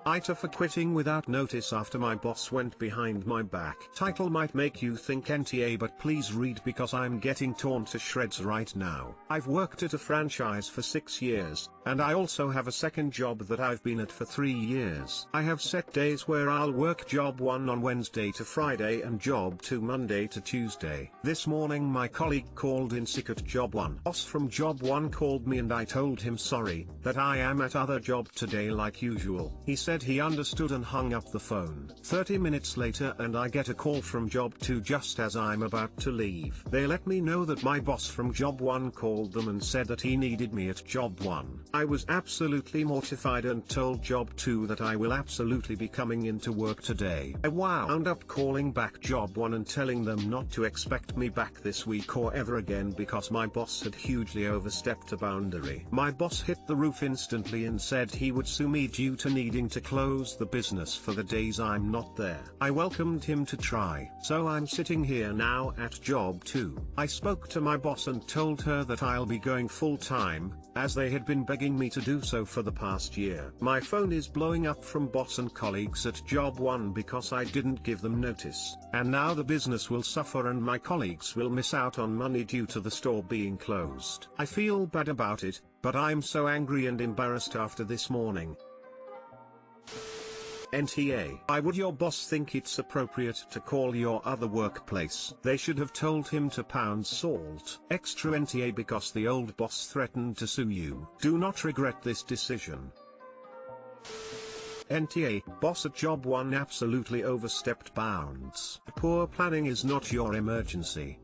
AITA for quitting without notice after my boss went behind my back. Title might make you think NTA, but please read because I'm getting torn to shreds right now. I've worked at a franchise for 6 years, and I also have a second job that I've been at for 3 years. I have set days where I'll work job 1 on Wednesday to Friday and job 2 Monday to Tuesday. This morning my colleague called in sick at job 1. Boss from job 1 called me and I told him sorry, that I am at other job today like usual. He said he understood and hung up the phone. 30 minutes later and I get a call from job 2 just as I'm about to leave. They let me know that my boss from job 1 called them and said that he needed me at job 1. I was absolutely mortified and told job 2 that I will absolutely be coming into work today. I wound up calling back job 1 and telling them not to expect me back this week or ever again because my boss had hugely overstepped a boundary. My boss hit the roof instantly and said he would sue me due to needing to close the business for the days I'm not there. I welcomed him to try, so I'm sitting here now at job 2. I spoke to my boss and told her that I'll be going full time, as they had been begging me to do so for the past year. My phone is blowing up from boss and colleagues at job 1 because I didn't give them notice, and now the business will suffer and my colleagues will miss out on money due to the store being closed. I feel bad about it, but I'm so angry and embarrassed after this morning. NTA. Why would your boss think it's appropriate to call your other workplace? They should have told him to pound salt. Extra NTA because the old boss threatened to sue you. Do not regret this decision. NTA, boss at job 1 absolutely overstepped bounds. Poor planning is not your emergency.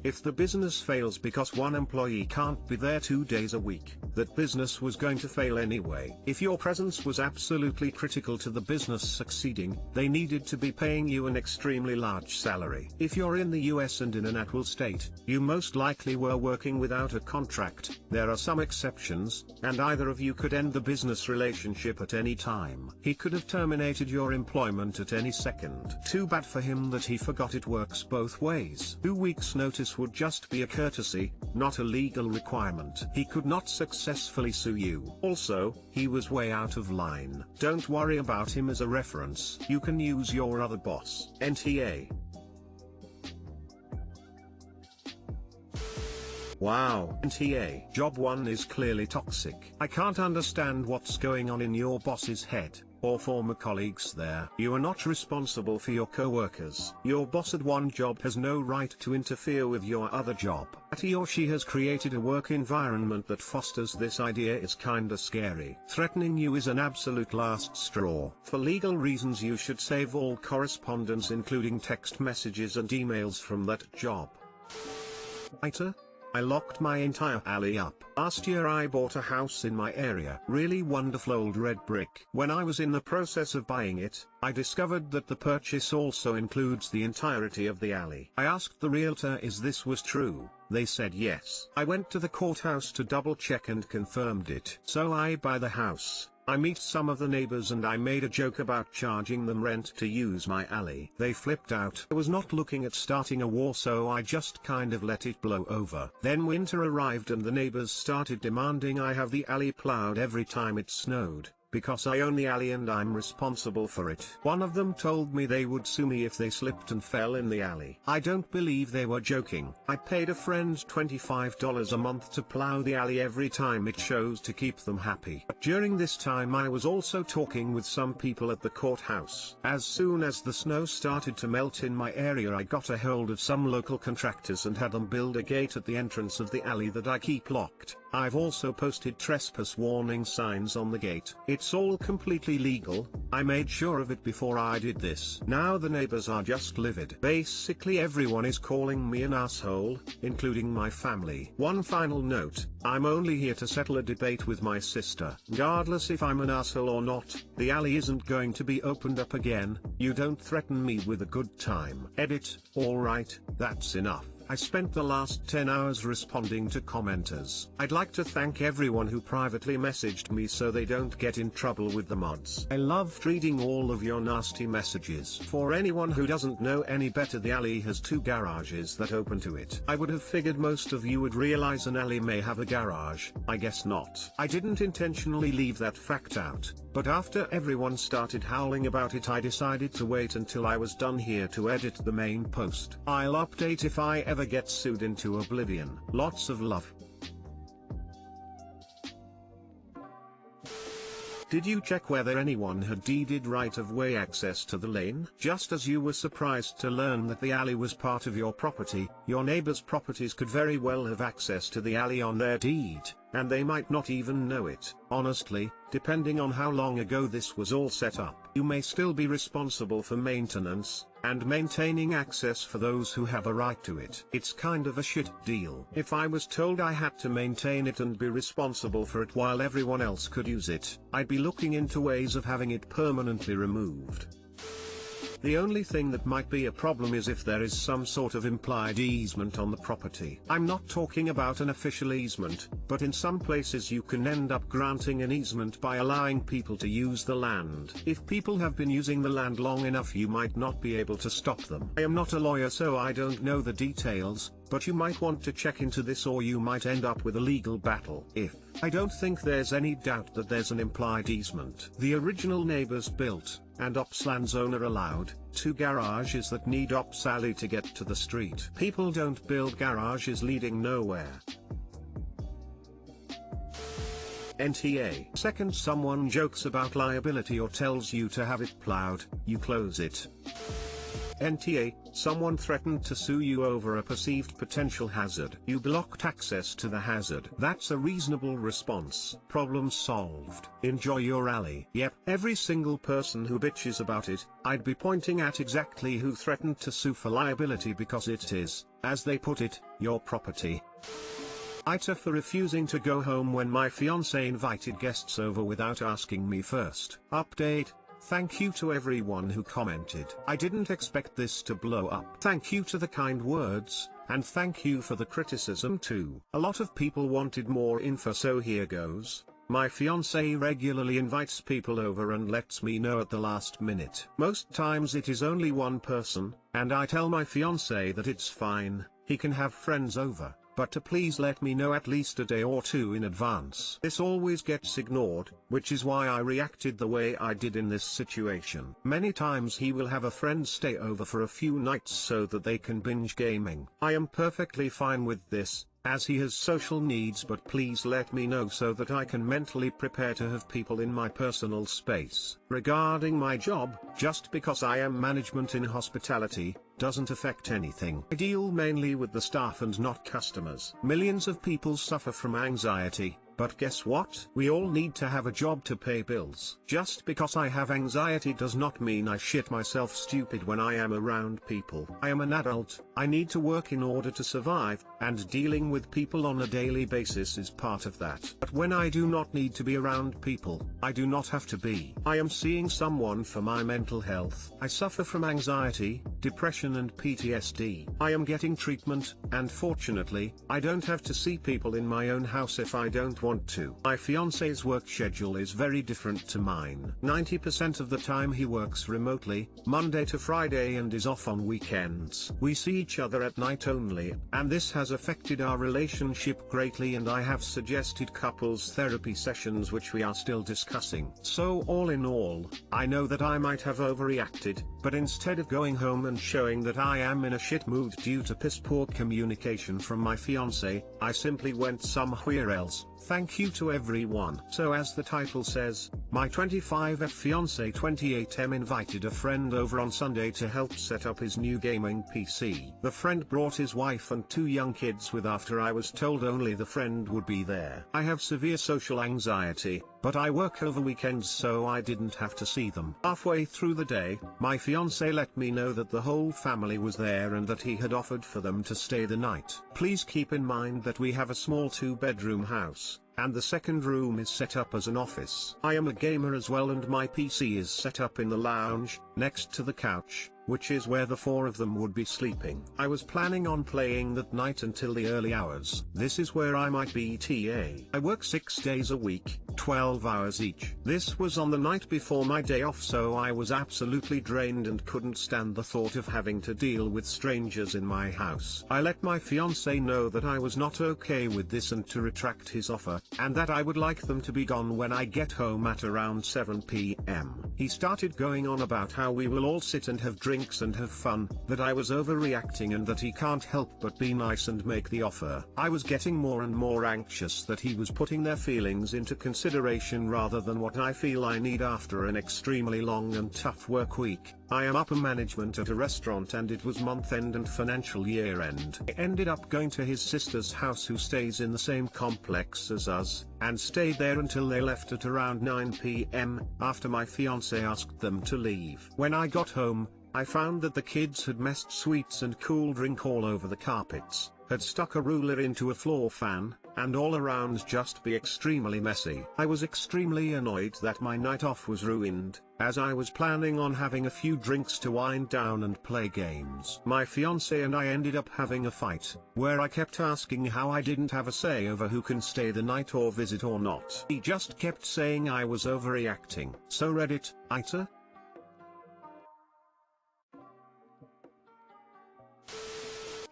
If the business fails because one employee can't be there 2 days a week, that business was going to fail anyway. If your presence was absolutely critical to the business succeeding, they needed to be paying you an extremely large salary. If you're in the US and in an at-will state, you most likely were working without a contract. There are some exceptions, and either of you could end the business relationship at any time. He could have terminated your employment at any second. Too bad for him that he forgot it works both ways. 2 weeks notice would just be a courtesy, not a legal requirement. He could not successfully sue you. Also, he was way out of line. Don't worry about him as a reference. You can use your other boss. NTA. Wow. NTA. Job 1 is clearly toxic. I can't understand what's going on in your boss's head, or former colleagues there. You are not responsible for your co-workers. Your boss at one job has no right to interfere with your other job. That he or she has created a work environment that fosters this idea is kinda scary. Threatening you is an absolute last straw. For legal reasons you should save all correspondence including text messages and emails from that job. AITA? I locked my entire alley up. Last year I bought a house in my area. Really wonderful old red brick. When I was in the process of buying it, I discovered that the purchase also includes the entirety of the alley. I asked the realtor if this was true. They said yes. I went to the courthouse to double check and confirmed it. So I buy the house. I meet some of the neighbors and I made a joke about charging them rent to use my alley. They flipped out. I was not looking at starting a war, so I just kind of let it blow over. Then winter arrived and the neighbors started demanding I have the alley plowed every time it snowed, because I own the alley and I'm responsible for it. One of them told me they would sue me if they slipped and fell in the alley. I don't believe they were joking. I paid a friend $25 a month to plow the alley every time it shows to keep them happy. During this time I was also talking with some people at the courthouse. As soon as the snow started to melt in my area I got a hold of some local contractors and had them build a gate at the entrance of the alley that I keep locked. I've also posted trespass warning signs on the gate. It's all completely legal. I made sure of it before I did this. Now the neighbors are just livid. Basically everyone is calling me an asshole, including my family. One final note, I'm only here to settle a debate with my sister. Regardless if I'm an asshole or not, the alley isn't going to be opened up again. You don't threaten me with a good time. Edit. Alright, that's enough. I spent the last 10 hours responding to commenters. I'd like to thank everyone who privately messaged me so they don't get in trouble with the mods. I loved reading all of your nasty messages. For anyone who doesn't know any better, the alley has 2 garages that open to it. I would have figured most of you would realize an alley may have a garage. I guess not. I didn't intentionally leave that fact out, but after everyone started howling about it, I decided to wait until I was done here to edit the main post. I'll update if I ever get sued into oblivion. Lots of love. Did you check whether anyone had deeded right-of-way access to the lane? Just as you were surprised to learn that the alley was part of your property, your neighbor's properties could very well have access to the alley on their deed, and they might not even know it. Honestly, depending on how long ago this was all set up, you may still be responsible for maintenance and maintaining access for those who have a right to it. It's kind of a shit deal. If I was told I had to maintain it and be responsible for it while everyone else could use it, I'd be looking into ways of having it permanently removed. The only thing that might be a problem is if there is some sort of implied easement on the property. I'm not talking about an official easement, but in some places you can end up granting an easement by allowing people to use the land. If people have been using the land long enough, you might not be able to stop them. I am not a lawyer, so I don't know the details, but you might want to check into this or you might end up with a legal battle. I don't think there's any doubt that there's an implied easement. The original neighbors built, and ops land's owner allowed, 2 garages that need ops alley to get to the street. People don't build garages leading nowhere. NTA. Second, someone jokes about liability or tells you to have it plowed, you close it. NTA, someone threatened to sue you over a perceived potential hazard. You blocked access to the hazard. That's a reasonable response. Problem solved. Enjoy your alley. Yep, every single person who bitches about it, I'd be pointing at exactly who threatened to sue for liability because it is, as they put it, your property. AITA for refusing to go home when my fiance invited guests over without asking me first. Update. Thank you to everyone who commented. I didn't expect this to blow up. Thank you to the kind words, and thank you for the criticism too. A lot of people wanted more info, so here goes. My fiance regularly invites people over and lets me know at the last minute. Most times it is only one person, and I tell my fiance that it's fine, he can have friends over, but to please let me know at least a day or 2 in advance. This always gets ignored, which is why I reacted the way I did in this situation. Many times he will have a friend stay over for a few nights so that they can binge gaming. I am perfectly fine with this, as he has social needs, but please let me know so that I can mentally prepare to have people in my personal space. Regarding my job, just because I am management in hospitality, doesn't affect anything. I deal mainly with the staff and not customers. Millions of people suffer from anxiety, but guess what? We all need to have a job to pay bills. Just because I have anxiety does not mean I shit myself stupid when I am around people. I am an adult, I need to work in order to survive, and dealing with people on a daily basis is part of that. But when I do not need to be around people, I do not have to be. I am seeing someone for my mental health. I suffer from anxiety, depression and PTSD. I am getting treatment, and fortunately, I don't have to see people in my own house if I don't want to. My fiance's work schedule is very different to mine. 90% of the time he works remotely, Monday to Friday, and is off on weekends. We see each other at night only, and this has affected our relationship greatly, and I have suggested couples therapy sessions which we are still discussing. So all in all, I know that I might have overreacted, but instead of going home and showing that I am in a shit mood due to piss poor communication from my fiance, I simply went somewhere else. Thank you to everyone. So as the title says, my 25F fiance 28M invited a friend over on Sunday to help set up his new gaming PC. The friend brought his wife and 2 young kids with after I was told only the friend would be there. I have severe social anxiety, but I work over weekends so I didn't have to see them. Halfway through the day, my fiance let me know that the whole family was there and that he had offered for them to stay the night. Please keep in mind that we have a small 2-bedroom house. house, and the second room is set up as an office. I am a gamer as well, and my PC is set up in the lounge, next to the couch, which is where the four of them would be sleeping. I was planning on playing that night until the early hours. This is where I might be ETA. I work 6 days a week, 12 hours each. This was on the night before my day off, so I was absolutely drained and couldn't stand the thought of having to deal with strangers in my house. I let my fiance know that I was not okay with this and to retract his offer, and that I would like them to be gone when I get home at around 7 p.m. He started going on about how we will all sit and have drinks and have fun, that I was overreacting and that he can't help but be nice and make the offer. I was getting more and more anxious that he was putting their feelings into consideration rather than what I feel I need after an extremely long and tough work week. I am upper management at a restaurant and it was month end and financial year end. I ended up going to his sister's house, who stays in the same complex as us, and stayed there until they left at around 9 p.m. after my fiance asked them to leave. When I got home, I found that the kids had messed sweets and cool drink all over the carpets, had stuck a ruler into a floor fan, and all around just be extremely messy. I was extremely annoyed that my night off was ruined, as I was planning on having a few drinks to wind down and play games. My fiance and I ended up having a fight, where I kept asking how I didn't have a say over who can stay the night or visit or not. He just kept saying I was overreacting. So Reddit, AITA?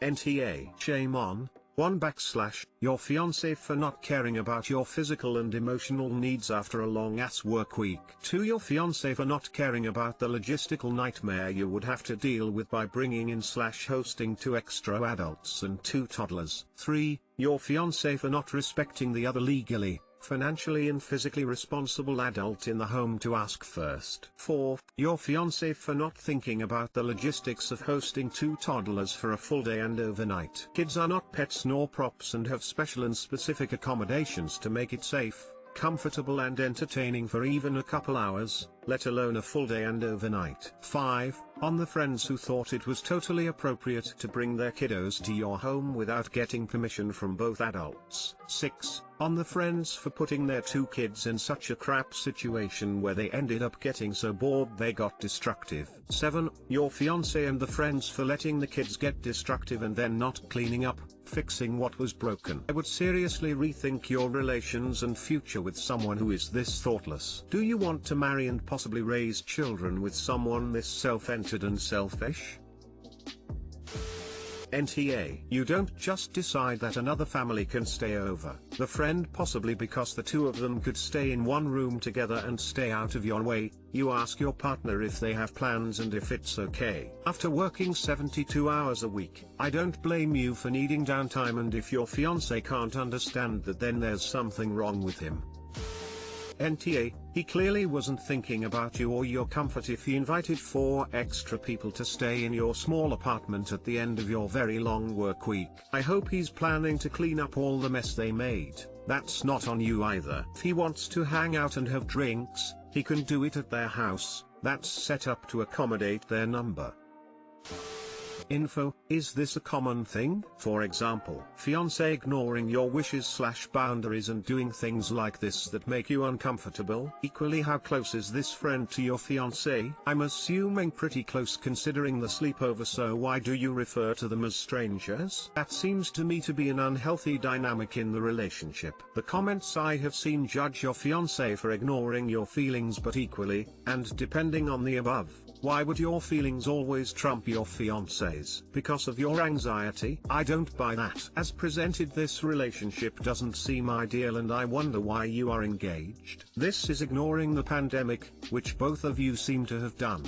NTA. Shame on, 1/ your fiance for not caring about your physical and emotional needs after a long ass work week. 2. Your fiance for not caring about the logistical nightmare you would have to deal with by bringing in / hosting 2 extra adults and 2 toddlers. 3. Your fiance for not respecting the other legally, financially and physically responsible adult in the home to ask first. 4. Your fiance for not thinking about the logistics of hosting 2 toddlers for a full day and overnight. Kids are not pets nor props and have special and specific accommodations to make it safe, comfortable and entertaining for even a couple hours, let alone a full day and overnight. 5. On the friends who thought it was totally appropriate to bring their kiddos to your home without getting permission from both adults. 6. On the friends for putting their 2 kids in such a crap situation where they ended up getting so bored they got destructive. 7. Your fiance and the friends for letting the kids get destructive and then not cleaning up, fixing what was broken. I would seriously rethink your relations and future with someone who is this thoughtless. Do you want to marry and possibly raise children with someone this self-centered and selfish? NTA. You don't just decide that another family can stay over. The friend, possibly because the 2 of them could stay in one room together and stay out of your way, you ask your partner if they have plans and if it's okay. After working 72 hours a week, I don't blame you for needing downtime, and if your fiance can't understand that, then there's something wrong with him. NTA, he clearly wasn't thinking about you or your comfort if he invited 4 extra people to stay in your small apartment at the end of your very long work week. I hope he's planning to clean up all the mess they made. That's not on you either. If he wants to hang out and have drinks, he can do it at their house, that's set up to accommodate their number. Info, is this a common thing? For example, fiance ignoring your wishes / boundaries and doing things like this that make you uncomfortable. Equally, how close is this friend to your fiance? I'm assuming pretty close considering the sleepover, so why do you refer to them as strangers? That seems to me to be an unhealthy dynamic in the relationship. The comments I have seen judge your fiance for ignoring your feelings, but equally, and depending on the above, why would your feelings always trump your fiance's? Because of your anxiety? I don't buy that. As presented, this relationship doesn't seem ideal and I wonder why you are engaged. This is ignoring the pandemic, which both of you seem to have done.